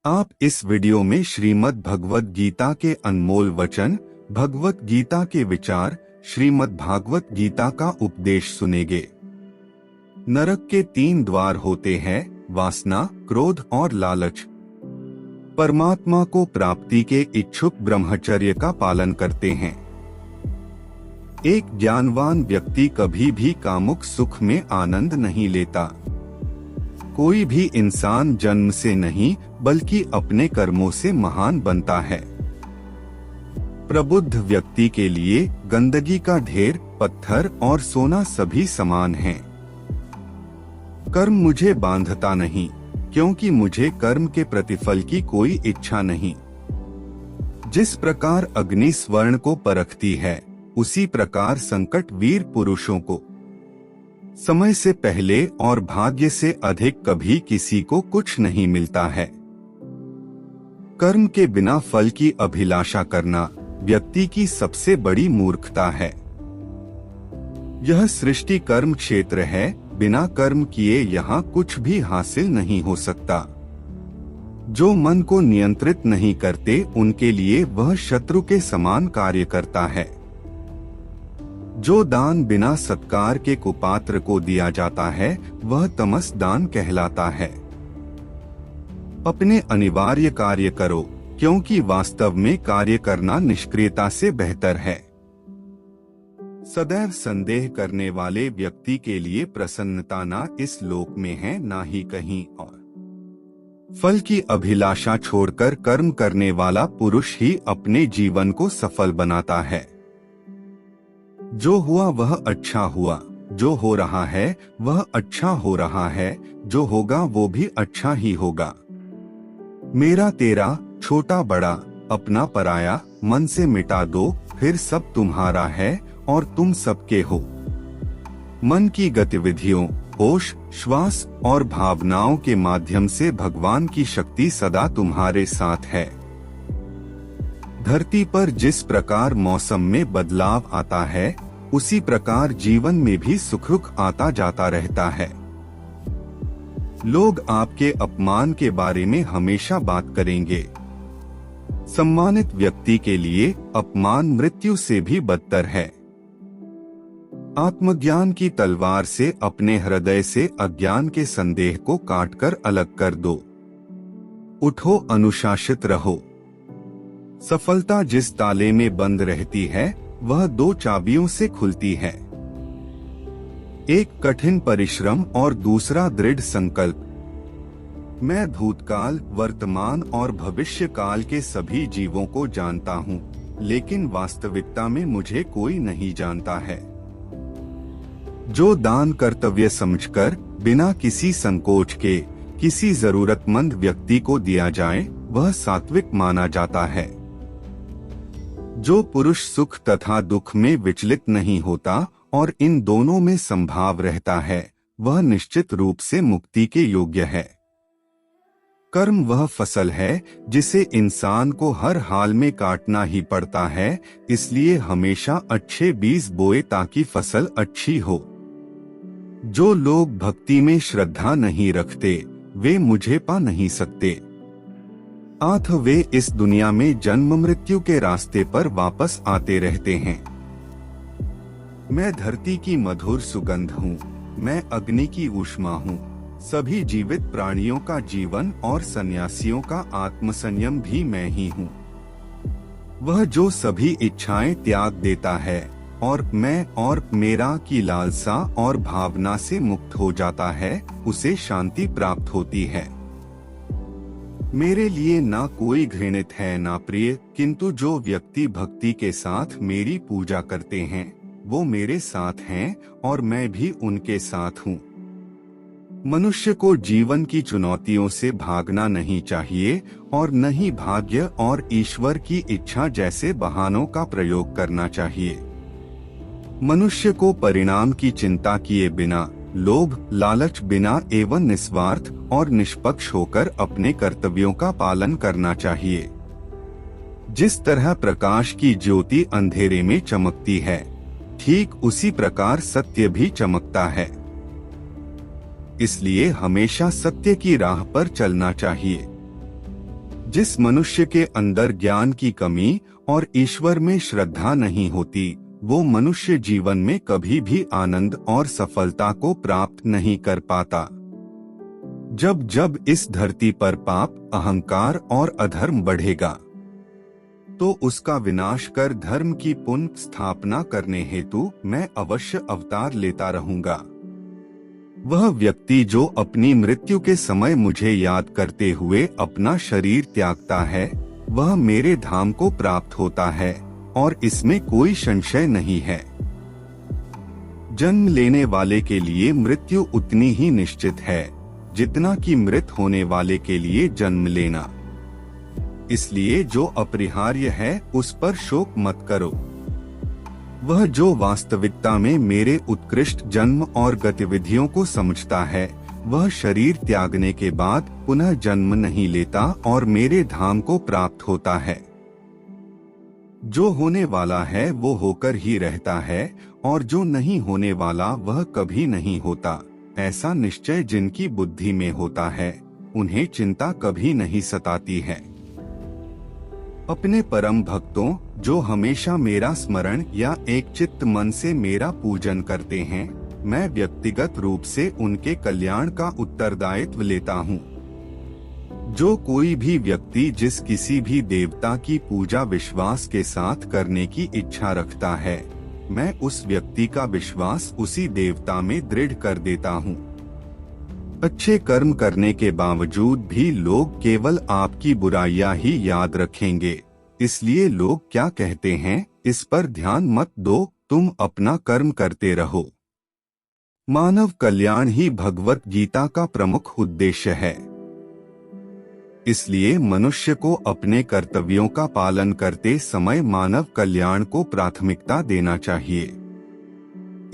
आप इस वीडियो में श्रीमद् भगवत गीता के अनमोल वचन, भगवत गीता के विचार, श्रीमद् भागवत गीता का उपदेश सुनेंगे। नरक के 3 द्वार होते हैं, वासना, क्रोध और लालच। परमात्मा को प्राप्ति के इच्छुक ब्रह्मचर्य का पालन करते हैं। एक ज्ञानवान व्यक्ति कभी भी कामुक सुख में आनंद नहीं लेता। कोई भी इंसान जन्म से नहीं बल्कि अपने कर्मों से महान बनता है। प्रबुद्ध व्यक्ति के लिए गंदगी का ढेर, पत्थर और सोना सभी समान हैं। कर्म मुझे बांधता नहीं, क्योंकि मुझे कर्म के प्रतिफल की कोई इच्छा नहीं। जिस प्रकार अग्नि स्वर्ण को परखती है, उसी प्रकार संकट वीर पुरुषों को। समय से पहले और भाग्य से अधिक कभी किसी को कुछ नहीं मिलता है। कर्म के बिना फल की अभिलाषा करना व्यक्ति की सबसे बड़ी मूर्खता है। यह सृष्टि कर्म क्षेत्र है, बिना कर्म किए यहाँ कुछ भी हासिल नहीं हो सकता। जो मन को नियंत्रित नहीं करते, उनके लिए वह शत्रु के समान कार्य करता है। जो दान बिना सत्कार के कुपात्र को दिया जाता है, वह तमस दान कहलाता है। अपने अनिवार्य कार्य करो, क्योंकि वास्तव में कार्य करना निष्क्रियता से बेहतर है। सदैव संदेह करने वाले व्यक्ति के लिए प्रसन्नता ना इस लोक में है, ना ही कहीं और। फल की अभिलाषा छोड़कर कर्म करने वाला पुरुष ही अपने जीवन को सफल बनाता है। जो हुआ वह अच्छा हुआ, जो हो रहा है वह अच्छा हो रहा है, जो होगा वो भी अच्छा ही होगा। मेरा तेरा, छोटा बड़ा, अपना पराया, मन से मिटा दो, फिर सब तुम्हारा है और तुम सबके हो। मन की गतिविधियों, होश, श्वास और भावनाओं के माध्यम से भगवान की शक्ति सदा तुम्हारे साथ है। धरती पर जिस प्रकार मौसम में बदलाव आता है, उसी प्रकार जीवन में भी सुख आता जाता रहता है। लोग आपके अपमान के बारे में हमेशा बात करेंगे। सम्मानित व्यक्ति के लिए अपमान मृत्यु से भी बदतर है। आत्मज्ञान की तलवार से अपने हृदय से अज्ञान के संदेह को काटकर अलग कर दो। उठो, अनुशासित रहो। सफलता जिस ताले में बंद रहती है, वह 2 चाबियों से खुलती है। एक कठिन परिश्रम और दूसरा दृढ़ संकल्प। मैं भूतकाल, वर्तमान और भविष्य काल के सभी जीवों को जानता हूँ, लेकिन वास्तविकता में मुझे कोई नहीं जानता है। जो दान कर्तव्य समझकर बिना किसी संकोच के किसी जरूरतमंद व्यक्ति को दिया जाए, वह सात्विक माना जाता है। जो पुरुष सुख तथा दुख में विचलित नहीं होता और इन दोनों में संभाव रहता है, वह निश्चित रूप से मुक्ति के योग्य है। कर्म वह फसल है जिसे इंसान को हर हाल में काटना ही पड़ता है, इसलिए हमेशा अच्छे बीज बोए ताकि फसल अच्छी हो। जो लोग भक्ति में श्रद्धा नहीं रखते, वे मुझे पा नहीं सकते। आथ वे इस दुनिया में जन्म मृत्यु के रास्ते पर वापस आते रहते हैं। मैं धरती की मधुर सुगंध हूँ, मैं अग्नि की ऊष्मा हूँ, सभी जीवित प्राणियों का जीवन और सन्यासियों का आत्मसंयम भी मैं ही हूँ। वह जो सभी इच्छाएं त्याग देता है और मैं और मेरा की लालसा और भावना से मुक्त हो जाता है, उसे शांति प्राप्त होती है। मेरे लिए ना कोई घृणित है ना प्रिय, किंतु जो व्यक्ति भक्ति के साथ मेरी पूजा करते हैं, वो मेरे साथ हैं और मैं भी उनके साथ हूँ। मनुष्य को जीवन की चुनौतियों से भागना नहीं चाहिए और न ही भाग्य और ईश्वर की इच्छा जैसे बहानों का प्रयोग करना चाहिए। मनुष्य को परिणाम की चिंता किए बिना, लोभ लालच बिना एवं निस्वार्थ और निष्पक्ष होकर अपने कर्तव्यों का पालन करना चाहिए। जिस तरह प्रकाश की ज्योति अंधेरे में चमकती है, ठीक उसी प्रकार सत्य भी चमकता है। इसलिए हमेशा सत्य की राह पर चलना चाहिए। जिस मनुष्य के अंदर ज्ञान की कमी और ईश्वर में श्रद्धा नहीं होती, वो मनुष्य जीवन में कभी भी आनंद और सफलता को प्राप्त नहीं कर पाता। जब जब इस धरती पर पाप, अहंकार और अधर्म बढ़ेगा, तो उसका विनाश कर धर्म की पुनः स्थापना करने हेतु मैं अवश्य अवतार लेता रहूंगा। वह व्यक्ति जो अपनी मृत्यु के समय मुझे याद करते हुए अपना शरीर त्यागता है, वह मेरे धाम को प्राप्त होता है और इसमें कोई संशय नहीं है। जन्म लेने वाले के लिए मृत्यु उतनी ही निश्चित है जितना कि मृत होने वाले के लिए जन्म लेना। इसलिए जो अपरिहार्य है उस पर शोक मत करो। वह जो वास्तविकता में मेरे उत्कृष्ट जन्म और गतिविधियों को समझता है, वह शरीर त्यागने के बाद पुनः जन्म नहीं लेता और मेरे धाम को प्राप्त होता है। जो होने वाला है वो होकर ही रहता है और जो नहीं होने वाला वह कभी नहीं होता। ऐसा निश्चय जिनकी बुद्धि में होता है, उन्हें चिंता कभी नहीं सताती है। अपने परम भक्तों, जो हमेशा मेरा स्मरण या एक चित्त मन से मेरा पूजन करते हैं, मैं व्यक्तिगत रूप से उनके कल्याण का उत्तरदायित्व लेता हूँ। जो कोई भी व्यक्ति जिस किसी भी देवता की पूजा विश्वास के साथ करने की इच्छा रखता है, मैं उस व्यक्ति का विश्वास उसी देवता में दृढ़ कर देता हूँ। अच्छे कर्म करने के बावजूद भी लोग केवल आपकी बुराइयां ही याद रखेंगे। इसलिए लोग क्या कहते हैं, इस पर ध्यान मत दो, तुम अपना कर्म करते रहो। मानव कल्याण ही भगवत गीता का प्रमुख उद्देश्य है। इसलिए मनुष्य को अपने कर्तव्यों का पालन करते समय मानव कल्याण को प्राथमिकता देना चाहिए।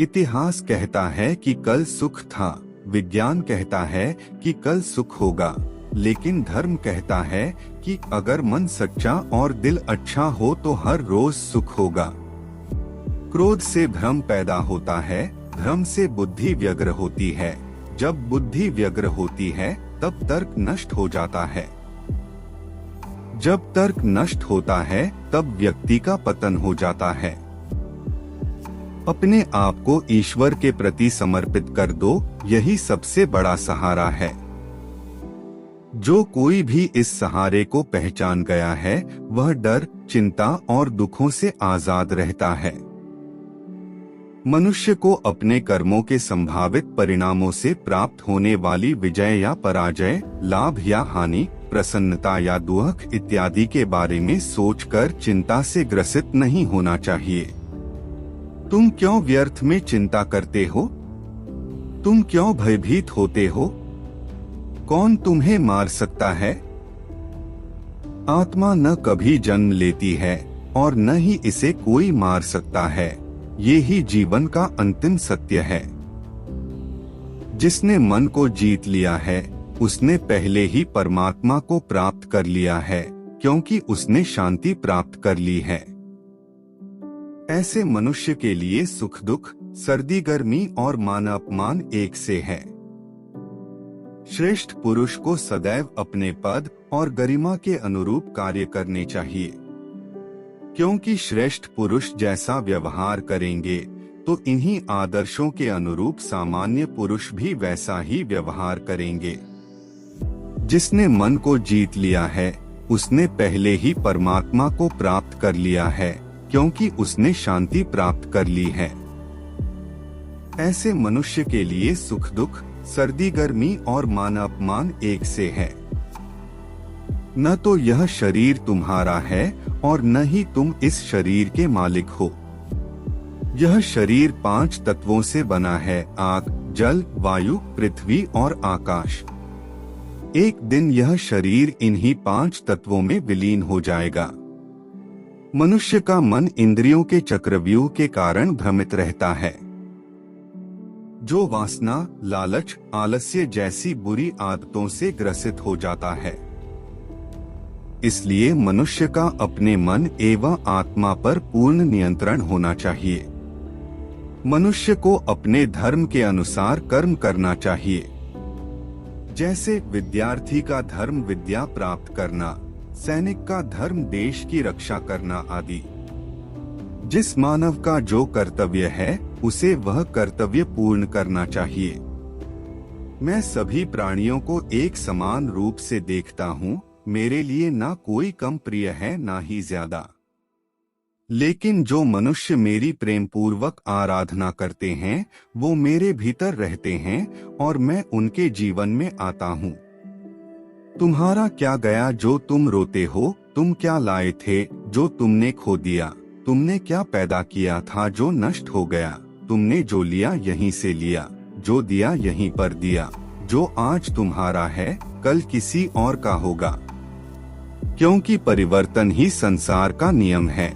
इतिहास कहता है कि कल सुख था, विज्ञान कहता है कि कल सुख होगा, लेकिन धर्म कहता है कि अगर मन सच्चा और दिल अच्छा हो तो हर रोज सुख होगा। क्रोध से भ्रम पैदा होता है, भ्रम से बुद्धि व्यग्र होती है, जब बुद्धि व्यग्र होती है तब तर्क नष्ट हो जाता है। जब तर्क नष्ट होता है तब व्यक्ति का पतन हो जाता है। अपने आप को ईश्वर के प्रति समर्पित कर दो, यही सबसे बड़ा सहारा है। जो कोई भी इस सहारे को पहचान गया है, वह डर, चिंता और दुखों से आजाद रहता है। मनुष्य को अपने कर्मों के संभावित परिणामों से प्राप्त होने वाली विजय या पराजय, लाभ या हानि, प्रसन्नता या दुख इत्यादि के बारे में सोचकर चिंता से ग्रसित नहीं होना चाहिए। तुम क्यों व्यर्थ में चिंता करते हो? तुम क्यों भयभीत होते हो? कौन तुम्हें मार सकता है? आत्मा न कभी जन्म लेती है और न ही इसे कोई मार सकता है। ये ही जीवन का अंतिम सत्य है। जिसने मन को जीत लिया है, उसने पहले ही परमात्मा को प्राप्त कर लिया है, क्योंकि उसने शांति प्राप्त कर ली है। ऐसे मनुष्य के लिए सुख दुख, सर्दी गर्मी और मान अपमान एक से है। श्रेष्ठ पुरुष को सदैव अपने पद और गरिमा के अनुरूप कार्य करने चाहिए, क्योंकि श्रेष्ठ पुरुष जैसा व्यवहार करेंगे तो इन्हीं आदर्शों के अनुरूप सामान्य पुरुष भी वैसा ही व्यवहार करेंगे। जिसने मन को जीत लिया है, उसने पहले ही परमात्मा को प्राप्त कर लिया है, क्योंकि उसने शांति प्राप्त कर ली है। ऐसे मनुष्य के लिए सुख दुख, सर्दी गर्मी और मान अपमान एक से है। न तो यह शरीर तुम्हारा है और न ही तुम इस शरीर के मालिक हो। यह शरीर 5 तत्वों से बना है, आग, जल, वायु, पृथ्वी और आकाश। एक दिन यह शरीर इन्हीं 5 तत्वों में विलीन हो जाएगा। मनुष्य का मन इंद्रियों के चक्रव्यूह के कारण भ्रमित रहता है। जो वासना, लालच, आलस्य जैसी बुरी आदतों से ग्रसित हो जाता है। इसलिए मनुष्य का अपने मन एवं आत्मा पर पूर्ण नियंत्रण होना चाहिए। मनुष्य को अपने धर्म के अनुसार कर्म करना चाहिए। जैसे विद्यार्थी का धर्म विद्या प्राप्त करना, सैनिक का धर्म देश की रक्षा करना आदि। जिस मानव का जो कर्तव्य है उसे वह कर्तव्य पूर्ण करना चाहिए। मैं सभी प्राणियों को एक समान रूप से देखता हूँ। मेरे लिए ना कोई कम प्रिय है ना ही ज्यादा। लेकिन जो मनुष्य मेरी प्रेम पूर्वक आराधना करते हैं वो मेरे भीतर रहते हैं और मैं उनके जीवन में आता हूँ। तुम्हारा क्या गया जो तुम रोते हो? तुम क्या लाए थे जो तुमने खो दिया? तुमने क्या पैदा किया था जो नष्ट हो गया? तुमने जो लिया यहीं से लिया, जो दिया यहीं पर दिया। जो आज तुम्हारा है कल किसी और का होगा, क्योंकि परिवर्तन ही संसार का नियम है।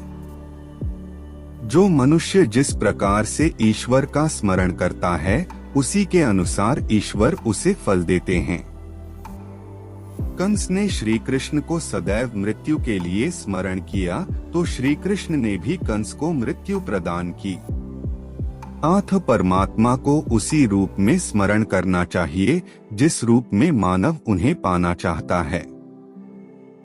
जो मनुष्य जिस प्रकार से ईश्वर का स्मरण करता है उसी के अनुसार ईश्वर उसे फल देते हैं। कंस ने श्री कृष्ण को सदैव मृत्यु के लिए स्मरण किया तो श्री कृष्ण ने भी कंस को मृत्यु प्रदान की। अतः परमात्मा को उसी रूप में स्मरण करना चाहिए जिस रूप में मानव उन्हें पाना चाहता है।